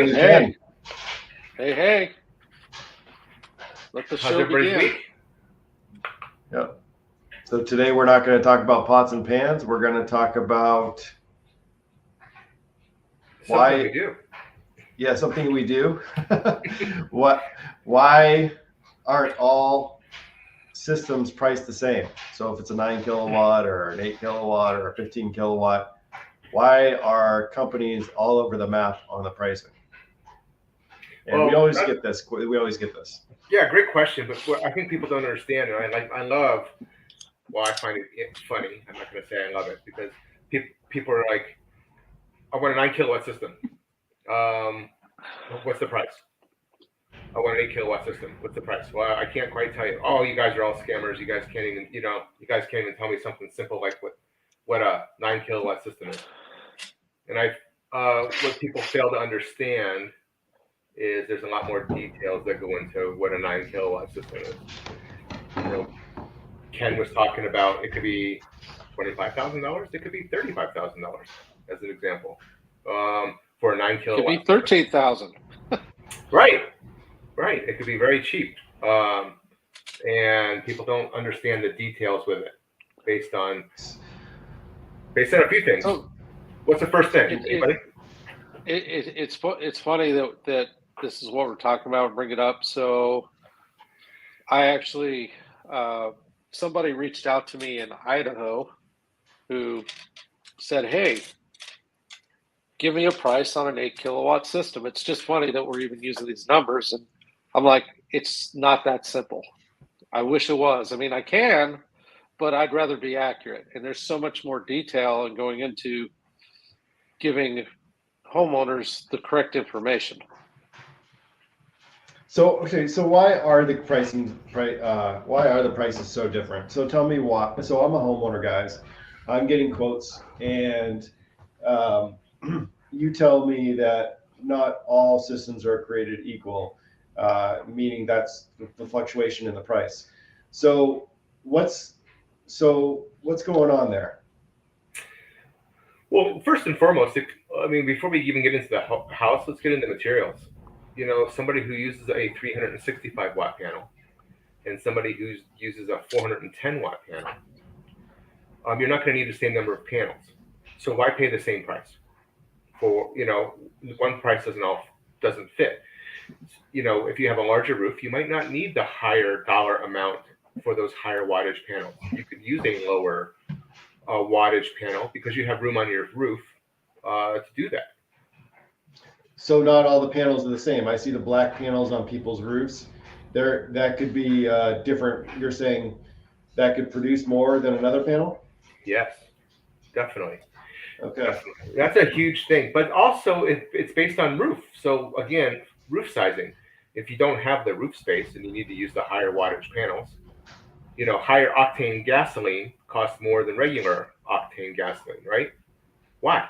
Ladies and Hey, gentlemen, hey. Let the How's show everybody's begin. week? yep. So today we're not going to talk about pots and pans. We're going to talk about Something we do. something we do. Why aren't all systems priced the same? So if it's a 9 kilowatt or an 8 kilowatt or a 15 kilowatt, why are companies all over the map on the pricing? And we always get this. Yeah, great question. But what I think people don't understand, and I love. Well, I find it funny. I'm not going to say I love it because people are like, "I want a 9 kilowatt system. What's the price? I want an 8 kilowatt system. What's the price?" Well, I can't quite tell you. Oh, you guys are all scammers. You guys can't even, you guys can't even tell me something simple like what a 9 kilowatt system is. And what people fail to understand is there's a lot more details that go into what a 9 kilowatt system is. Ken was talking about it could be $25,000. It could be $35,000 as an example. For a 9 kilowatt. It could be $13,000. Right. It could be very cheap. And people don't understand the details with it based on a few things. So, what's the first thing? Anybody? It's funny that this is what we're talking about. Bring it up. So I actually somebody reached out to me in Idaho who said, "Hey, give me a price on an 8 kilowatt system." It's just funny that we're even using these numbers, and I'm like, it's not that simple. I wish it was. I mean, I can, but I'd rather be accurate. And there's so much more detail in going into giving homeowners the correct information. So why are the prices so different? So tell me why. So I'm a homeowner, guys. I'm getting quotes, and you tell me that not all systems are created equal, meaning that's the fluctuation in the price. So what's going on there? Well, first and foremost, before we even get into the house, let's get into materials. Somebody who uses a 365 watt panel and somebody who uses a 410 watt panel, you're not going to need the same number of panels. So why pay the same price? For one price doesn't fit. If you have a larger roof, you might not need the higher dollar amount for those higher wattage panels. You could use a lower wattage panel because you have room on your roof to do that. So not all the panels are the same. I see the black panels on people's roofs. That could be different. You're saying that could produce more than another panel? Yes, definitely. Okay. Definitely. That's a huge thing. But also it's based on roof. So again, roof sizing. If you don't have the roof space and you need to use the higher wattage panels, higher octane gasoline costs more than regular octane gasoline, right? Why?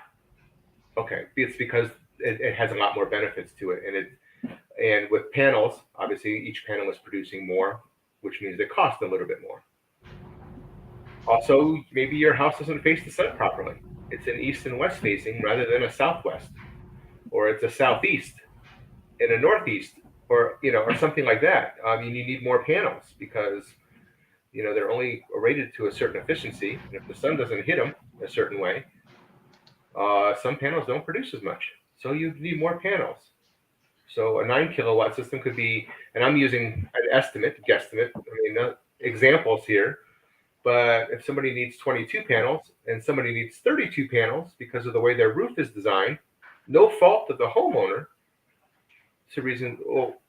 Okay, it's because it has a lot more benefits to it, and with panels, obviously each panel is producing more, which means it costs a little bit more. Also, maybe your house doesn't face the sun properly. It's an east and west facing rather than a southwest, or it's a southeast and a northeast, or something like that. You need more panels because they're only rated to a certain efficiency, and if the sun doesn't hit them a certain way, some panels don't produce as much. So you need more panels. So a 9 kilowatt system could be, and I'm using an guesstimate. Examples here. But if somebody needs 22 panels and somebody needs 32 panels because of the way their roof is designed, no fault of the homeowner. It's a reason. Well,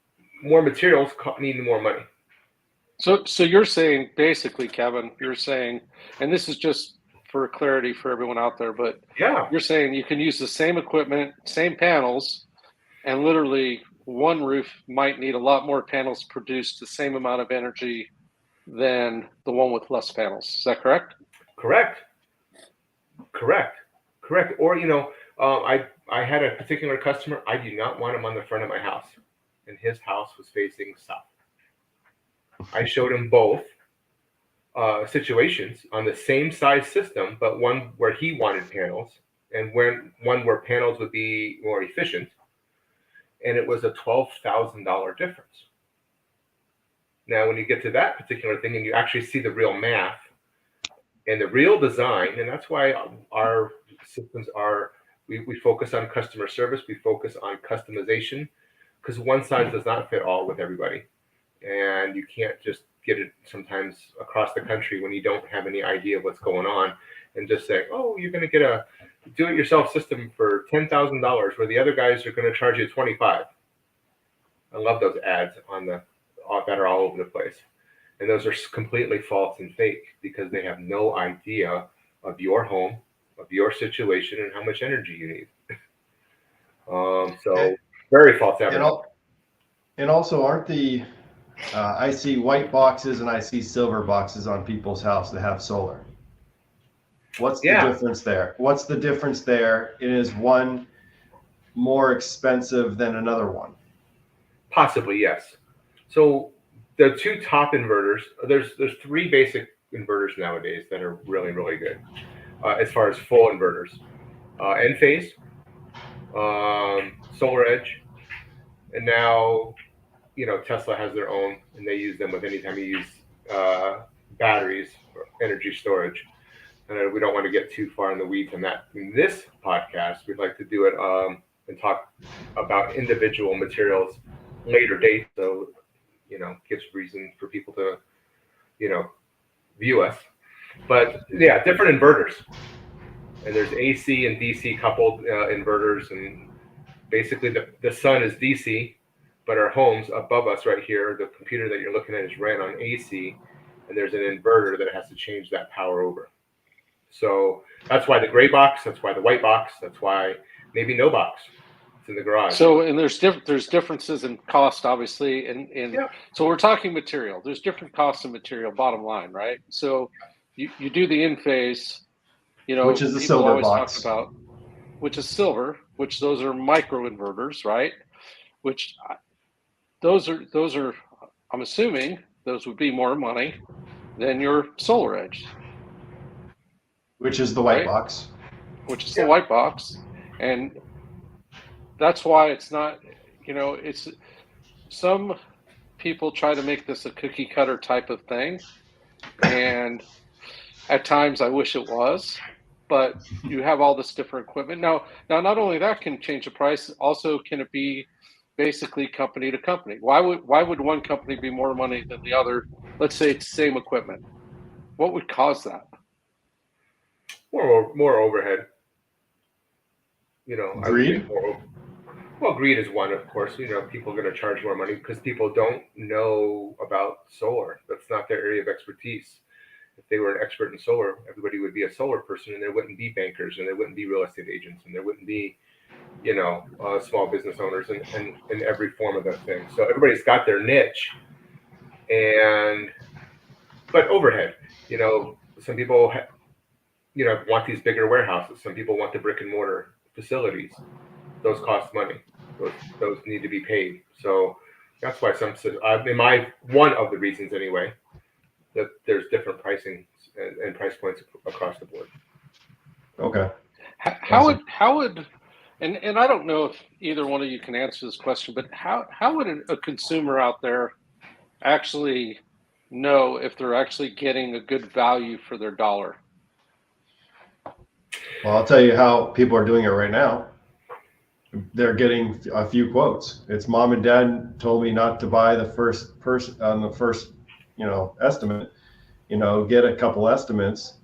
more materials need more money. So you're saying basically, Kevin, and this is just for clarity for everyone out there, but yeah, you're saying you can use the same equipment, same panels, and literally one roof might need a lot more panels to produce the same amount of energy than the one with less panels. Is that correct? Correct. Or I had a particular customer. I do not want him on the front of my house, and his house was facing south. I showed him both situations on the same size system, but one where he wanted panels and one where panels would be more efficient. and it was a $12,000 difference. Now, when you get to that particular thing and you actually see the real math and the real design, and that's why our systems are, we focus on customer service, we focus on customization, because one size does not fit all with everybody. And you can't just get it sometimes across the country when you don't have any idea of what's going on and just say, oh, you're going to get a do-it-yourself system for $10,000 where the other guys are going to charge you $25,000. I love those ads that are all over the place. And those are completely false and fake because they have no idea of your home, of your situation, and how much energy you need. So very false advertising. And also, aren't I see white boxes and I see silver boxes on people's house that have solar. What's the difference there? What's the difference there? Is one more expensive than another one? Possibly, yes. So the two top inverters, there's three basic inverters nowadays that are really, really good as far as full inverters. Enphase, SolarEdge, and now, Tesla has their own, and they use them with anytime you use batteries or energy storage. And we don't want to get too far in the weeds on that. In this podcast, we'd like to do it and talk about individual materials later date. So, gives reason for people to, view us. But yeah, different inverters. And there's AC and DC coupled inverters. And basically the sun is DC, but our homes above us right here, the computer that you're looking at is ran on AC. And there's an inverter that has to change that power over. So that's why the gray box, that's why the white box, that's why maybe no box. It's in the garage. So, and there's differences in cost, obviously. And so we're talking material. There's different costs of material, bottom line, right? So you do the Enphase, which is the silver box. Talk about, which is silver, which those are micro inverters, right? Which those are, I'm assuming those would be more money than your SolarEdge. Which is the white box. Which is the white box. And that's why it's not, it's some people try to make this a cookie cutter type of thing. And at times I wish it was, but you have all this different equipment. Now, not only that can change the price, also can it be basically company to company? Why would one company be more money than the other? Let's say it's the same equipment. What would cause that? More overhead. Greed? Greed is one, of course. People are going to charge more money because people don't know about solar. That's not their area of expertise. If they were an expert in solar, everybody would be a solar person, and there wouldn't be bankers, and there wouldn't be real estate agents, and there wouldn't be, small business owners and every form of that thing. So everybody's got their niche, but overhead. Some people want these bigger warehouses. Some people want the brick and mortar facilities. Those cost money. Those need to be paid. So that's why one of the reasons anyway, that there's different pricing and price points across the board. Okay. How would, and I don't know if either one of you can answer this question, but how would a consumer out there actually know if they're actually getting a good value for their dollar? Well, I'll tell you how people are doing it right now. They're getting a few quotes. It's mom and dad told me not to buy the first estimate, get a couple estimates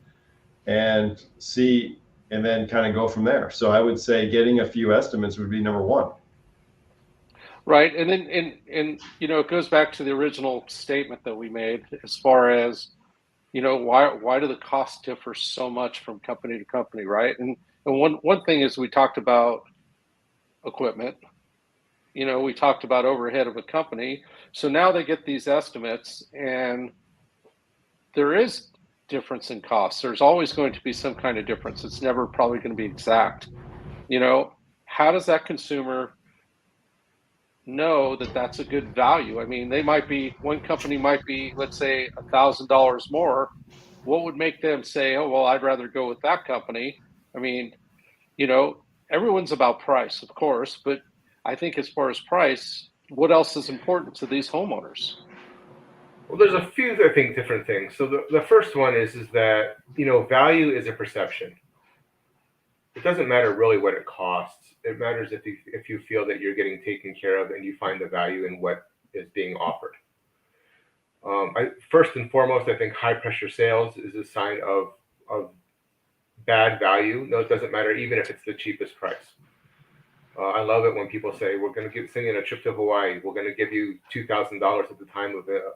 and see, and then kind of go from there. So I would say getting a few estimates would be number one. Right. And then, it goes back to the original statement that we made as far as, why do the costs differ so much from company to company, right? And one thing is we talked about equipment, we talked about overhead of a company. So now they get these estimates and there is difference in costs. There's always going to be some kind of difference. It's never probably going to be exact. How does that consumer know that that's a good value? I mean, one company might be, let's say, $1,000 more. What would make them say, oh, well, I'd rather go with that company? I mean, everyone's about price, of course, but I think as far as price, what else is important to these homeowners? Well, there's a few, I think, different things. So the first one is that, value is a perception. It doesn't matter really what it costs. It matters if you feel that you're getting taken care of and you find the value in what is being offered. First and foremost, I think high pressure sales is a sign of bad value. No, it doesn't matter, even if it's the cheapest price. I love it when people say, we're going to send you a trip to Hawaii. We're going to give you $2,000 at the time of the,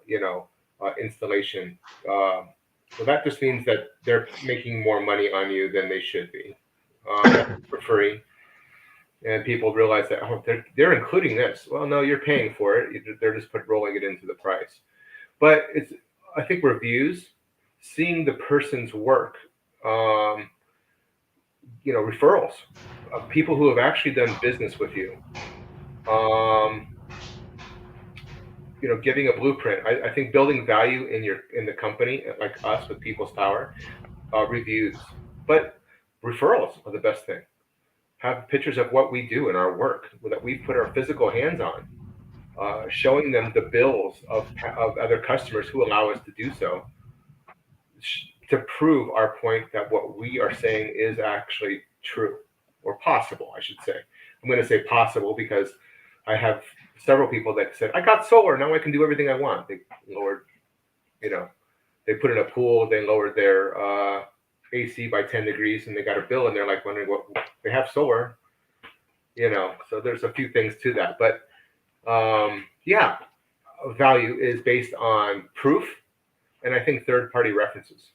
installation. Well, that just means that they're making more money on you than they should be, for free. And people realize that, they're including this. Well, no, you're paying for it. They're just rolling it into the price. But I think reviews, seeing the person's work, referrals of people who have actually done business with you, giving a blueprint. I think building value in the company, like us with People's Power, reviews, but referrals are the best thing. Have pictures of what we do in our work that we put our physical hands on, showing them the bills of other customers who allow us to do so, to prove our point that what we are saying is actually true, or possible, I should say. I'm going to say possible because I have several people that said, I got solar, now I can do everything I want. They lowered, they put in a pool, they lowered their AC by 10 degrees, and they got a bill, and they're like wondering what they have solar, so there's a few things to that. But value is based on proof, and I think third-party references.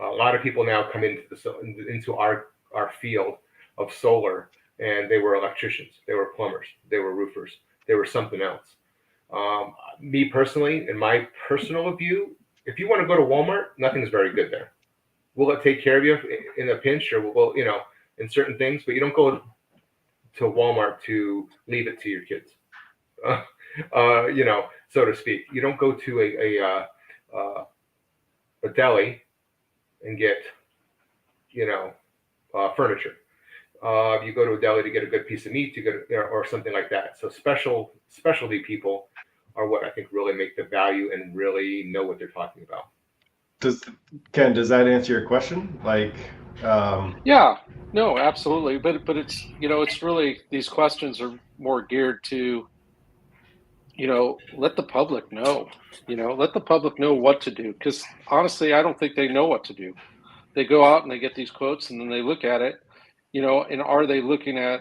A lot of people now come into our field of solar, and they were electricians, they were plumbers, they were roofers, they were something else. Me personally, in my personal view, if you want to go to Walmart, nothing's very good there. Will it take care of you in a pinch, or will in certain things? But you don't go to Walmart to leave it to your kids, so to speak. You don't go to a deli and get, furniture. You go to a deli to get a good piece of meat, or something like that. So specialty people are what I think really make the value and really know what they're talking about. Ken, does that answer your question? Yeah, no, absolutely. But it's, it's really, these questions are more geared to, let the public know, let the public know what to do. Because honestly, I don't think they know what to do. They go out and they get these quotes, and then they look at it, and are they looking at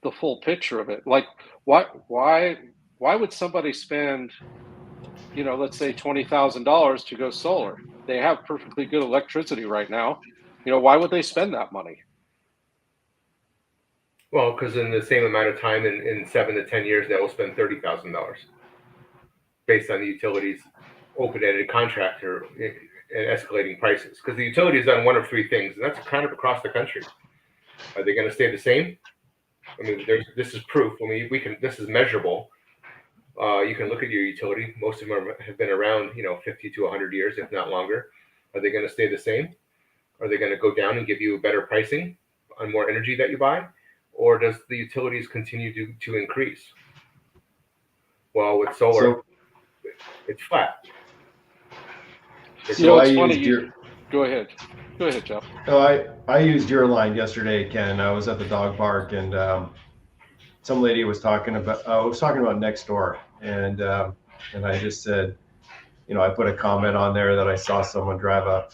the full picture of it? Like, why would somebody spend, let's say $20,000 to go solar? They have perfectly good electricity right now. Why would they spend that money? Well, because in the same amount of time, in 7 to 10 years, they will spend $30,000 based on the utilities' open-ended contractor and escalating prices. Because the utility has done one of three things, and that's kind of across the country. Are they going to stay the same? I mean, this is proof. I mean, this is measurable. You can look at your utility. Most of them have been around, 50 to 100 years, if not longer. Are they going to stay the same? Are they going to go down and give you better pricing on more energy that you buy? Or does the utilities continue to increase? Well, with solar, it's flat. It's funny. Go ahead, Jeff. No, I used your line yesterday, Ken. I was at the dog park, and some lady was talking about Nextdoor, and I just said, I put a comment on there that I saw someone drive a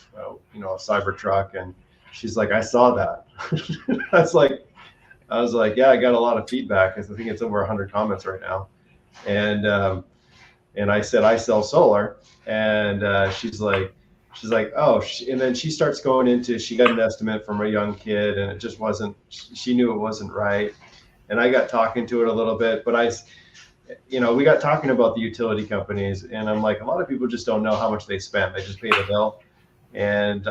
Cybertruck, and she's like, I saw that. I was like, yeah, I got a lot of feedback. I think it's over 100 comments right now, and I said I sell solar, and she's like, oh, and then she starts going into, she got an estimate from a young kid, and it just wasn't. She knew it wasn't right, and I got talking to it a little bit, but we got talking about the utility companies, and I'm like, a lot of people just don't know how much they spend. They just pay the bill, and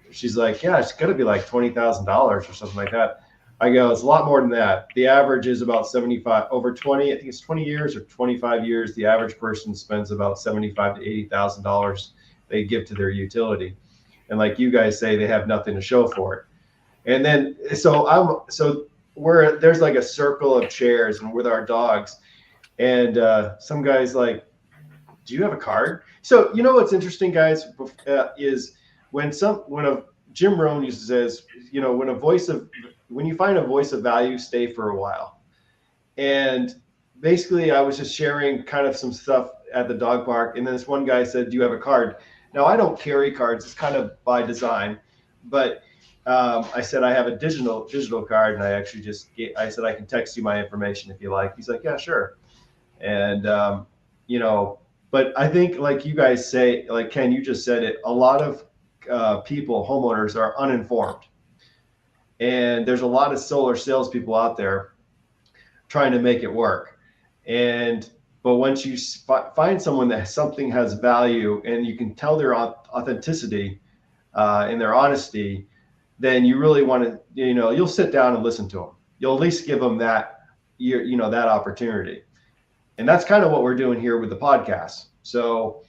she's like, yeah, it's gonna be like $20,000 or something like that. I go, it's a lot more than that. The average is about 75 over 20. I think it's 20 years or 25 years. The average person spends about $75,000 to $80,000 they give to their utility, and like you guys say, they have nothing to show for it. And then so there's like a circle of chairs and with our dogs, and some guy's like, do you have a card? So you know what's interesting, guys, is when Jim Rohn used to says, you know, when you find a voice of value, stay for a while. And basically, I was just sharing kind of some stuff at the dog park, and then this one guy said, "Do you have a card?" Now I don't carry cards; it's kind of by design. But I said I have a digital card, and I said I can text you my information if you like. He's like, "Yeah, sure." And you know, but I think like you guys say, like Ken, you just said it. A lot of homeowners are uninformed, and there's a lot of solar salespeople out there trying to make it work. But once you find someone that something has value and you can tell their authenticity and their honesty, then you really want to, you know, you'll sit down and listen to them. You'll at least give them that, you know, that opportunity. And that's kind of what we're doing here with the podcast. So,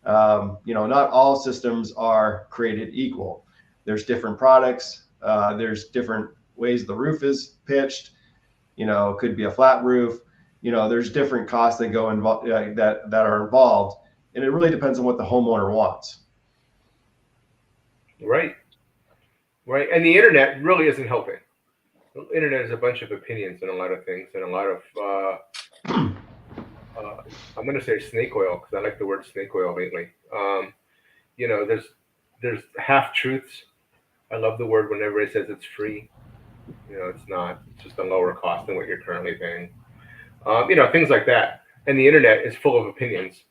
you know, not all systems are created equal. There's different products. There's different ways the roof is pitched. You know, it could be a flat roof. You know, there's different costs that go involved that are involved, and it really depends on what the homeowner wants. Right. And the internet really isn't helping. The internet is a bunch of opinions and a lot of things and a lot of I'm going to say snake oil because I like the word snake oil lately. You know, there's half truths. I love the word when everybody says it's free. You know, it's not. It's just a lower cost than what you're currently paying. You know, things like that. And the internet is full of opinions.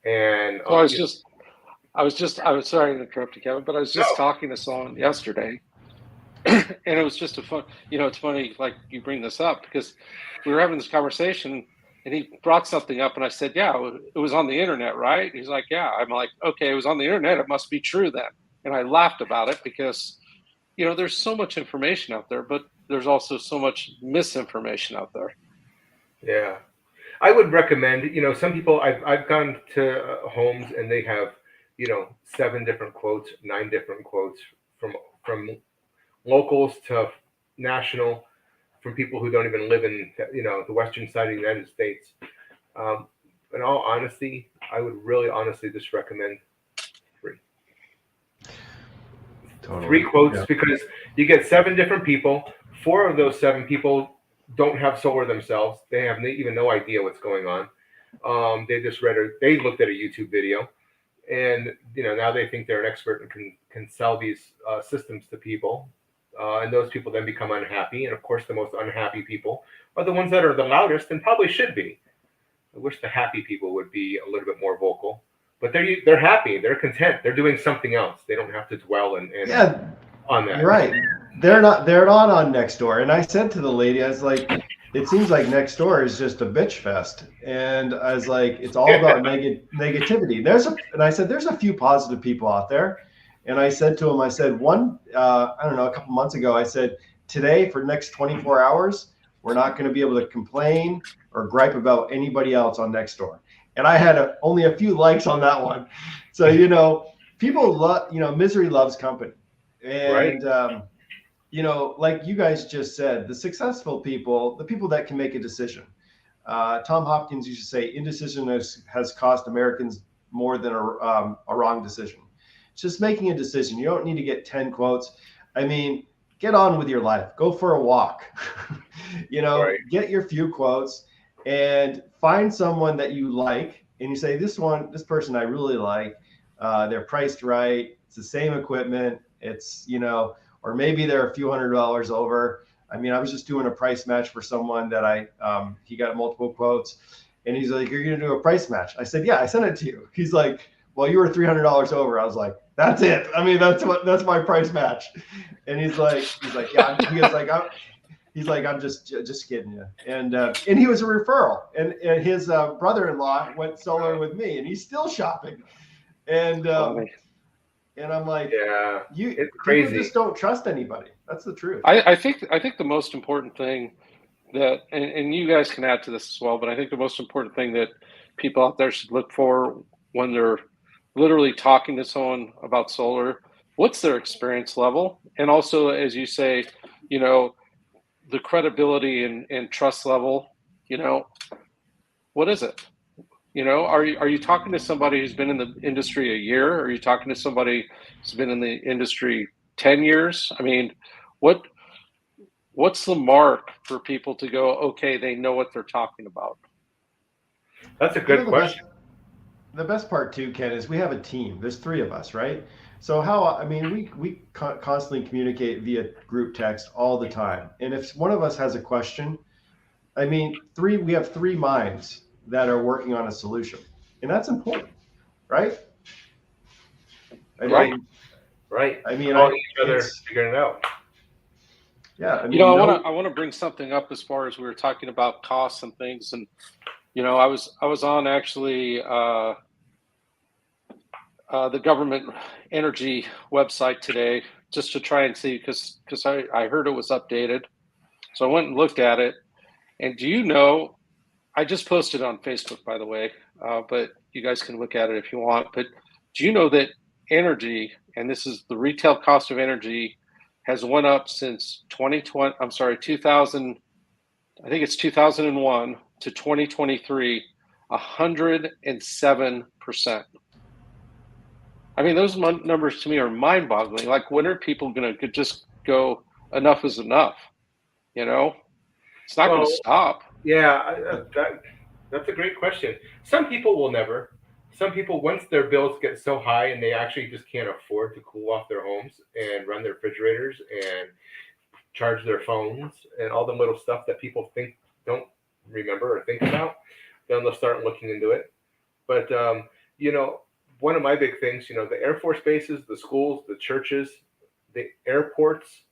And I was sorry to interrupt you, Kevin, but I was just talking to someone yesterday, and it was just you know, it's funny, like you bring this up because we were having this conversation, and he brought something up, and I said, yeah, it was on the internet, right? He's like, yeah. I'm like, okay, it was on the internet. It must be true then. And I laughed about it because, you know, there's so much information out there, but there's also so much misinformation out there. Yeah, I would recommend, you know, some people I've gone to homes and they have, you know, 7 different quotes, 9 different quotes from locals to national, from people who don't even live in, you know, the western side of the United States. In all honesty, I would really honestly just recommend 3. Totally. 3 quotes, because you get 7 different people. 4 of those 7 people don't have solar themselves. They have even no idea what's going on. They just they looked at a YouTube video, and you know, now they think they're an expert and can sell these systems to people. And those people then become unhappy. And of course, the most unhappy people are the ones that are the loudest and probably should be. I wish the happy people would be a little bit more vocal, but they're happy, they're content, they're doing something else. They don't have to dwell and on that. Right. They're not on Nextdoor. And I said to the lady, I was like, it seems like Nextdoor is just a bitch fest. And I was like, it's all about negativity. And I said, there's a few positive people out there. And I said to him, I said, I don't know, a couple months ago, I said, today for the next 24 hours, we're not going to be able to complain or gripe about anybody else on Nextdoor. And I had only a few likes on that one. So, you know, people love, you know, misery loves company. And, right. You know, like you guys just said, the successful people, the people that can make a decision. Tom Hopkins used to say, indecision has cost Americans more than a wrong decision. It's just making a decision. You don't need to get 10 quotes. I mean, get on with your life. Go for a walk. You know, right. Get your few quotes and find someone that you like. And you say, this person I really like. They're priced right. It's the same equipment. It's, you know, or maybe they're a few $100s over. I mean, I was just doing a price match for someone that he got multiple quotes, and he's like, "You're going to do a price match?" I said, "Yeah, I sent it to you." He's like, "Well, you were $300 over." I was like, "That's it. I mean, that's my price match." And he's like, "Yeah." He's like, "I'm just kidding you." And he was a referral, and his brother-in-law went solar with me, and he's still shopping. And I'm like, yeah, it's crazy. People just don't trust anybody. That's the truth. I think the most important thing that, and you guys can add to this as well, but I think the most important thing that people out there should look for when they're literally talking to someone about solar, what's their experience level? And also, as you say, you know, the credibility and trust level, what is it? Are you talking to somebody who's been in the industry a year? Or are you talking to somebody who's been in the industry 10 years? I mean, what's the mark for people to go, okay, they know what they're talking about? That's a good question. The best part too, Ken, is we have a team. There's 3 of us, right? So we constantly communicate via group text all the time. And if one of us has a question, we have 3 minds that are working on a solution, and that's important, right? Right. All each other figuring it out. Yeah. I want to bring something up as far as we were talking about costs and things, and I was on actually the government energy website today just to try and see because I heard it was updated, so I went and looked at it. And do you know? I just posted on Facebook, by the way, but you guys can look at it if you want. But do you know that energy, and this is the retail cost of energy, has went up since 2020? I'm sorry, 2000. I think it's 2001 to 2023, 107%. I mean, those numbers to me are mind-boggling. Like, when are people going to just go, enough is enough? It's not going to stop. Yeah, that's a great question. Some people will never. Some people, once their bills get so high and they actually just can't afford to cool off their homes and run their refrigerators and charge their phones and all the little stuff that people don't remember or think about, then they'll start looking into it. But one of my big things, the Air Force bases, the schools, the churches, the airports,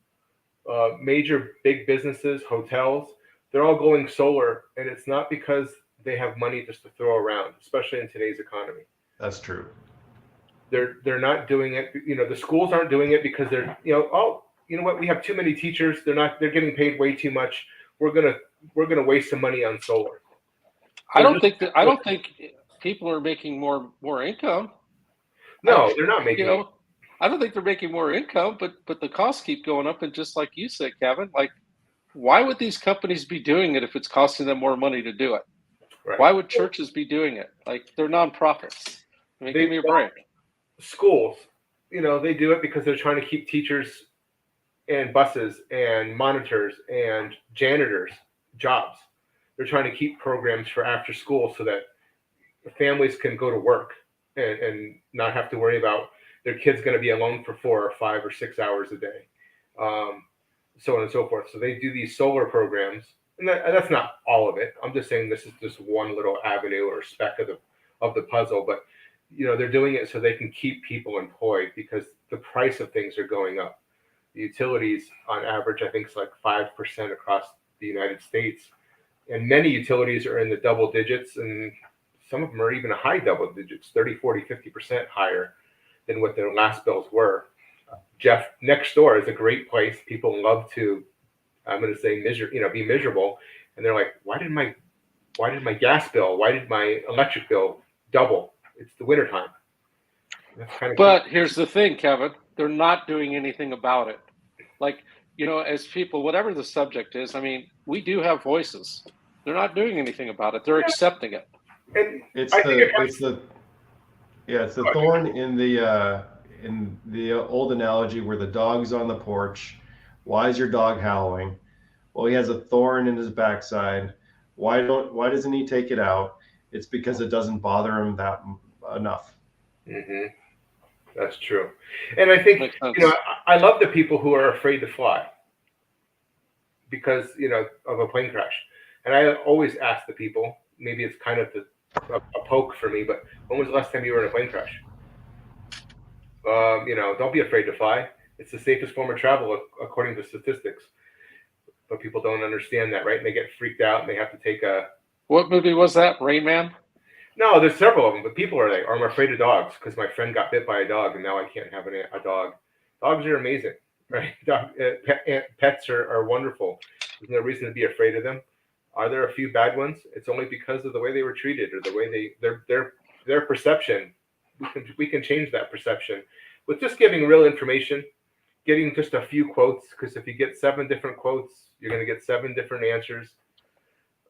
major big businesses, hotels, they're all going solar, and it's not because they have money just to throw around, especially in today's economy. That's true. They're not doing it. The schools aren't doing it because they're, what? We have too many teachers. They're getting paid way too much. We're gonna waste some money on solar. I don't think people are making more income. No, they're not making. I don't think they're making more income, but the costs keep going up. And just like you said, Kevin, like, why would these companies be doing it if it's costing them more money to do it? Right. Why would churches be doing it? Like, they're nonprofits. Give me a break. Schools, they do it because they're trying to keep teachers and buses and monitors and janitors jobs. They're trying to keep programs for after school so that families can go to work and not have to worry about their kids going to be alone for 4 or 5 or 6 hours a day, so on and so forth. So they do these solar programs, and that's not all of it. I'm just saying this is just one little avenue or speck of the puzzle. But they're doing it so they can keep people employed because the price of things are going up. The utilities, on average, I think it's like 5% across the United States, and many utilities are in the double digits, and some of them are even high double digits, 30, 40, 50% higher than what their last bills were. Jeff, next door is a great place. People love to, I'm going to say, be miserable. And they're like, why did my gas bill, why did my electric bill double? It's the wintertime. But here's the thing, Kevin, they're not doing anything about it. Like, as people, whatever the subject is, we do have voices. They're not doing anything about it. They're accepting it. And it's the thorn in the old analogy where the dog's on the porch. Why is your dog howling? Well, he has a thorn in his backside. Why doesn't he take it out? It's because it doesn't bother him that enough. Mm-hmm. That's true. And I think, I love the people who are afraid to fly because, of a plane crash. And I always ask the people, maybe it's kind of a poke for me, but when was the last time you were in a plane crash? Don't be afraid to fly. It's the safest form of travel according to statistics. But people don't understand that, right? And they get freaked out and they have to take a... What movie was that? Rain Man? No, there's several of them, but people are like, I'm afraid of dogs because my friend got bit by a dog and now I can't have a dog. Dogs are amazing, right? Pets are wonderful. There's no reason to be afraid of them. Are there a few bad ones? It's only because of the way they were treated or the way their perception. We can change that perception with just giving real information getting just a few quotes, because if you get 7 different quotes, you're going to get 7 different answers.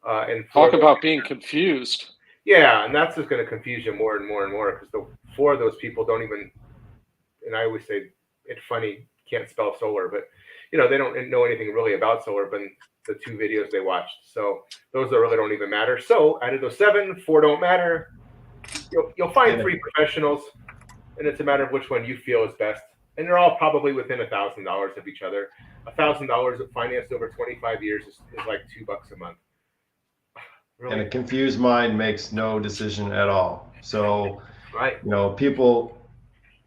And Talk about being confused. Yeah, and that's just going to confuse you more and more and more, because the 4 of those people don't even, and I always say it's funny, can't spell solar, but they don't know anything really about solar, but the 2 videos they watched. So those that really don't even matter. So out of those 7, 4 don't matter. You'll find 3 professionals, and it's a matter of which one you feel is best. And they're all probably within $1,000 of each other. $1,000 financed over 25 years is like $2 a month. Really? And a confused mind makes no decision at all. So, right. People,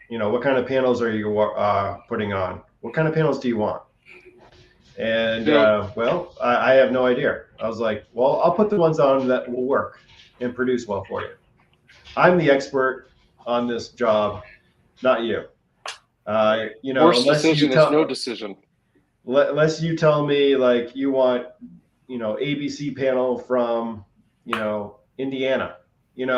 what kind of panels are you putting on? What kind of panels do you want? And well, I have no idea. I was like, well, I'll put the ones on that will work and produce well for you. I'm the expert on this job, not you. Worst decision is no decision. Unless you tell me like you want, ABC panel from, Indiana, and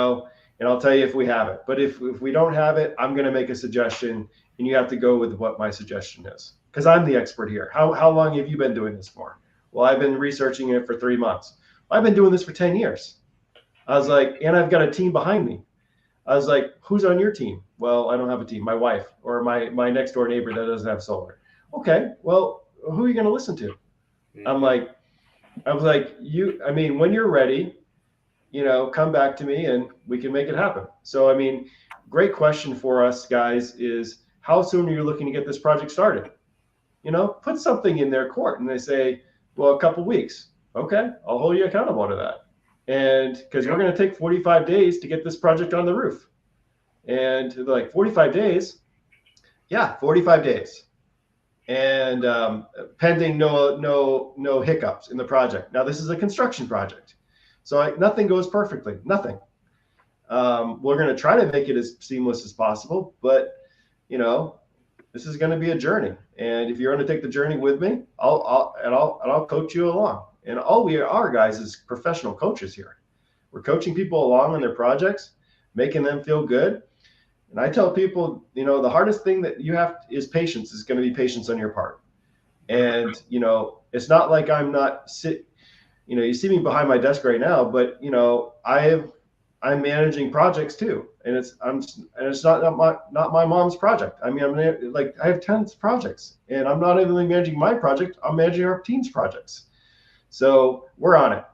I'll tell you if we have it. But if we don't have it, I'm going to make a suggestion, and you have to go with what my suggestion is, because I'm the expert here. How long have you been doing this for? Well, I've been researching it for 3 months. I've been doing this for 10 years. I was like, and I've got a team behind me. I was like, who's on your team? Well, I don't have a team. My wife or my next door neighbor that doesn't have solar. Okay, well, who are you going to listen to? I was like, when you're ready, come back to me and we can make it happen. So, great question for us guys is, how soon are you looking to get this project started? Put something in their court, and they say, well, a couple weeks. Okay, I'll hold you accountable to that. And because we're going to take 45 days to get this project on the roof. And they're like, 45 days? Yeah, 45 days. And pending no hiccups in the project. Now, this is a construction project, so nothing goes perfectly, nothing. We're going to try to make it as seamless as possible, but this is going to be a journey. And if you're going to take the journey with me, I'll coach you along. And all we are, guys, is professional coaches here. We're coaching people along on their projects, making them feel good. And I tell people, the hardest thing that you have is patience. Is going to be patience on your part. And, it's not like I'm not you see me behind my desk right now, but, I'm managing projects too. And it's not my mom's project. I have 10 projects, and I'm not even managing my project. I'm managing our team's projects. So we're on it.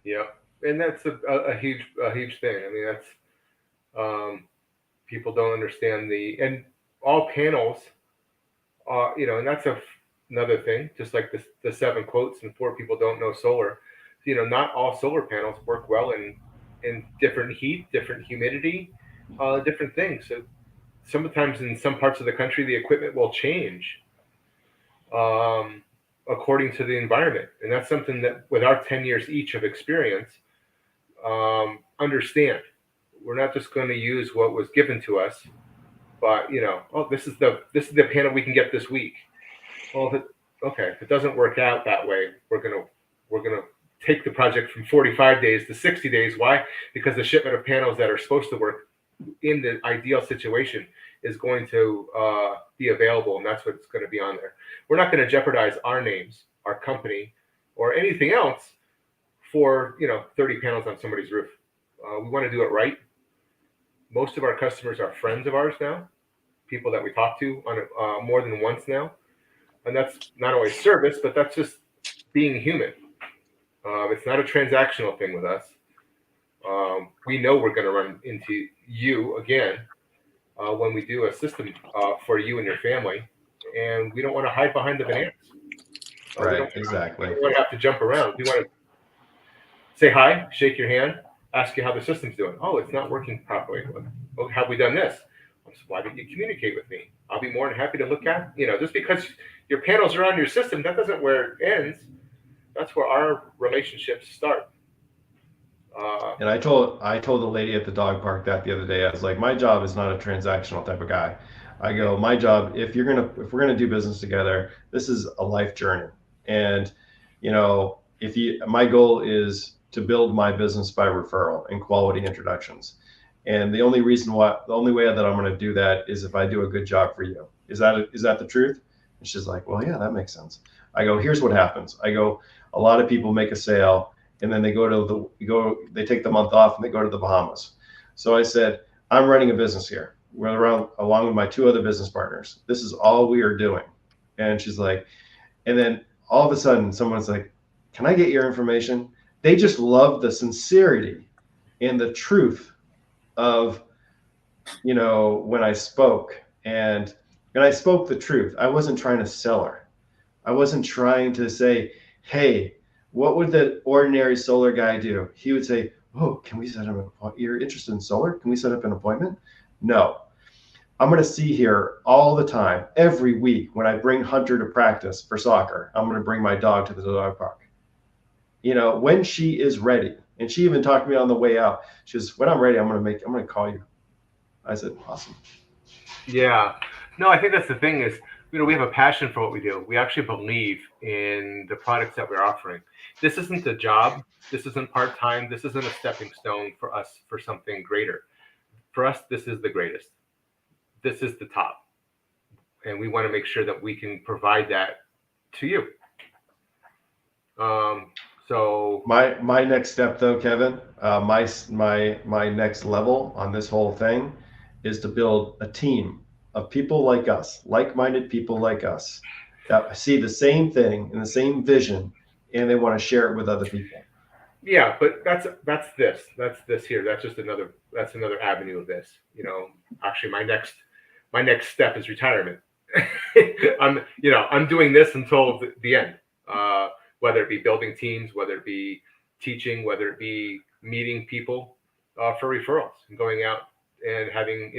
Yeah. And that's a huge thing. That's, people don't understand and all panels, and that's another thing, just like the 7 quotes and 4 people don't know solar. Not all solar panels work well in different heat, different humidity, different things. So sometimes in some parts of the country, the equipment will change according to the environment. And that's something that with our 10 years each of experience, understand. We're not just going to use what was given to us, but this is the panel we can get this week. Well, if it doesn't work out that way, we're gonna take the project from 45 days to 60 days. Why? Because the shipment of panels that are supposed to work in the ideal situation is going to be available, and that's what's going to be on there. We're not going to jeopardize our names, our company, or anything else for 30 panels on somebody's roof. We want to do it right. Most of our customers are friends of ours now, people that we talk to on more than once now. And that's not always service, but that's just being human. It's not a transactional thing with us. We know we're going to run into you again when we do a system for you and your family, and we don't want to hide behind the bananas. Right, exactly. We don't want to have to jump around. We want to say hi, shake your hand, ask you how the system's doing. Oh, it's not working properly. Well, have we done this? Why didn't you communicate with me? I'll be more than happy to look at. Just because your panels are on your system, that doesn't where it ends. That's where our relationships start. And I told the lady at the dog park that the other day. I was like, my job is not a transactional type of guy. I go, my job, if we're gonna do business together, this is a life journey. And my goal is to build my business by referral and quality introductions. And the only way that I'm going to do that is if I do a good job for you. Is that the truth? And she's like, well, yeah, that makes sense. I go, here's what happens. I go, a lot of people make a sale and then they they take the month off and they go to the Bahamas. So I said, I'm running a business here. We're along with my 2 other business partners. This is all we are doing. And she's like, and then all of a sudden someone's like, can I get your information? They just love the sincerity and the truth of, when I spoke, and I spoke the truth. I wasn't trying to sell her. I wasn't trying to say, hey, what would the ordinary solar guy do? He would say, oh, can we set up you're interested in solar? Can we set up an appointment? No. I'm going to see here all the time, every week when I bring Hunter to practice for soccer. I'm going to bring my dog to the dog park. When she is ready. And she even talked to me on the way out. She says, when I'm ready, I'm going to call you. I said, awesome. Yeah. No, I think that's the thing is, we have a passion for what we do. We actually believe in the products that we're offering. This isn't a job. This isn't part-time. This isn't a stepping stone for us for something greater. For us, this is the greatest. This is the top. And we want to make sure that we can provide that to you. So my next step though, Kevin, my next level on this whole thing is to build a team of people like us, like-minded people like us, that see the same thing and the same vision, and they want to share it with other people. Yeah, but that's this here. That's just another avenue of this. Actually, my next step is retirement. I'm doing this until the end. Whether it be building teams, whether it be teaching, whether it be meeting people for referrals and going out and having,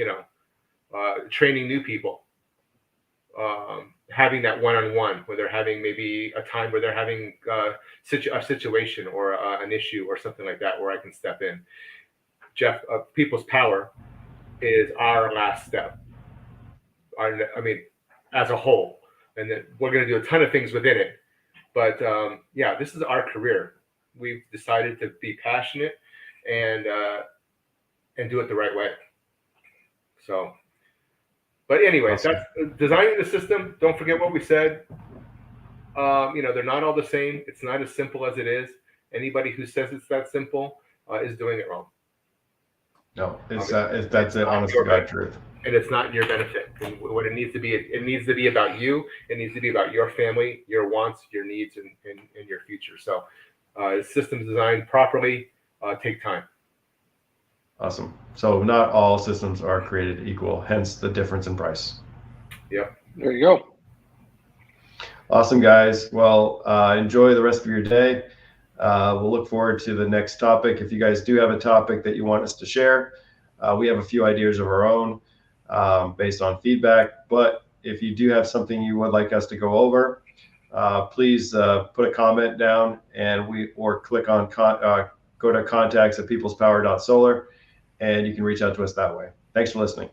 training new people, having that one-on-one where they're having maybe a time where they're having a situation or an issue or something like that where I can step in. Jeff, People's Power is our last step. As a whole, and then we're going to do a ton of things within it. But this is our career. We've decided to be passionate and do it the right way. So, but anyways, awesome. That's designing the system. Don't forget what we said. They're not all the same. It's not as simple as it is. Anybody who says it's that simple is doing it wrong. No, that's it. Honest to God truth. And it's not your benefit. And what it needs to be about you. It needs to be about your family, your wants, your needs, and your future. So, systems designed properly take time. Awesome. So not all systems are created equal, hence the difference in price. Yep. There you go. Awesome, guys. Well, enjoy the rest of your day. We'll look forward to the next topic. If you guys do have a topic that you want us to share, we have a few ideas of our own based on feedback. But if you do have something you would like us to go over, please put a comment down or click on go to contacts@peoplespower.solar, and you can reach out to us that way. Thanks for listening.